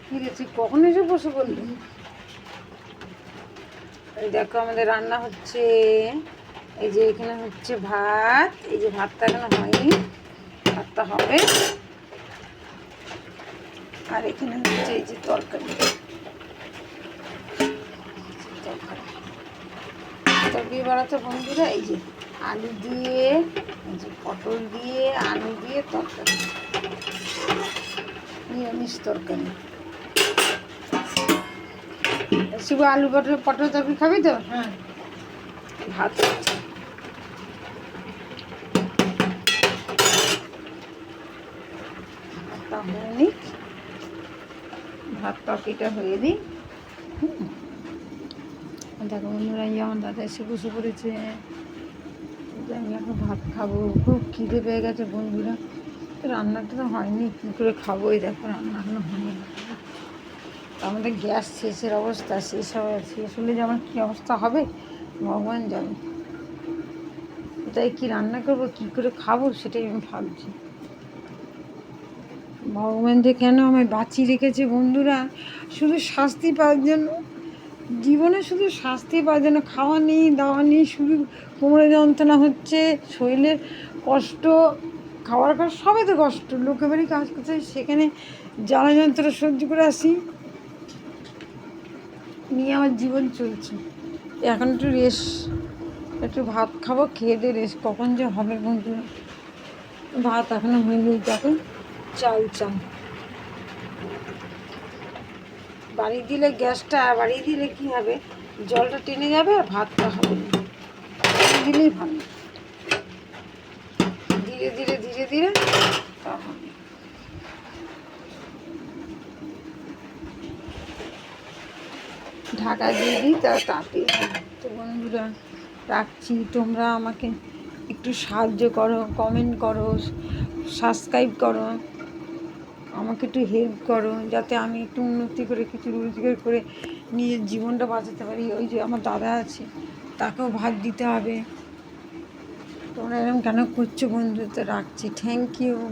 কি রে তুই কখন এসে বসে বললি? এই দেখো আমাদের রান্না হচ্ছে। এই যে এখানে হচ্ছে ভাত, এই যে ভাতটা এখনো হয়নি, ভাতটা হবে। আর এখানে হচ্ছে এই যে তরকারি, তরকারি বাড়াতে বন্ধুরা এই যে আলু দিয়ে, এই যে পটল দিয়ে, আলু দিয়ে তরকারি, নিরামিষ তরকারি। শিবু আলু পটল পটল তরকারি খাবি তো? হ্যাঁ। ভাত হচ্ছে, ভাতটা হয়ে নি, ভাত তরকারিটা হয়ে দিই। দেখো বন্ধুরা, এই আমার দাদা এসে বসে পড়েছে, আমি এখন ভাত খাবো। খুব খিদে পেয়ে গেছে বন্ধুরা, তো রান্নাটা তো হয়নি, কী করে খাবো? এই দেখো রান্না এখনো হয়নি। আমাদের গ্যাস শেষের অবস্থা, শেষ হলে যে আমার কী অবস্থা হবে ভগবান জানে। তাই কি রান্না করবো, কী করে খাবো, সেটাই আমি ভাবছি। ভগবান যে কেন আমায় বাঁচিয়ে রেখেছে বন্ধুরা, শুধু শাস্তি পাওয়ার জন্য। জীবনে শুধু শাস্তি পাওয়ার জন্য। খাওয়া নেই, দাওয়া নেই, শুধু কোমরে যন্ত্রণা হচ্ছে, শরীরের কষ্ট, খাওয়ার কষ্ট, সবই তো কষ্ট। লোকে বাড়ি কাজ করতে সেখানে জ্বালা যন্ত্রণা সহ্য করে আসি, নিয়ে আমার জীবন চলছে। এখন একটু রেস্ট, একটু ভাত খাবো, খেয়ে দিয়ে রেস্ট কখন যে হবে বন্ধুরা। ভাত এখনো হয়নি, দেখো চাল বাড়িয়ে দিলে, গ্যাসটা বাড়িয়ে দিলে কী হবে, জলটা টেনে যাবে আর ভাতটা হবে না, দিলেই ভালো। ধীরে ধীরে ধীরে ধীরে তা হবে। ঢাকা দিয়ে দিই, তার তাতে তো বন্ধুরা রাখছি। তোমরা আমাকে একটু সাহায্য করো, কমেন্ট করো, সাবস্ক্রাইব করো, আমাকে একটু হেল্প করো, যাতে আমি একটু উন্নতি করে কিছু রোজগার করে নিজের জীবনটা বাঁচাতে পারি। ওই যে আমার দাদা আছে, তাকেও ভাত দিতে হবে। তোমরা এরকম কেন করছো বন্ধু? তো রাখছি, থ্যাংক ইউ।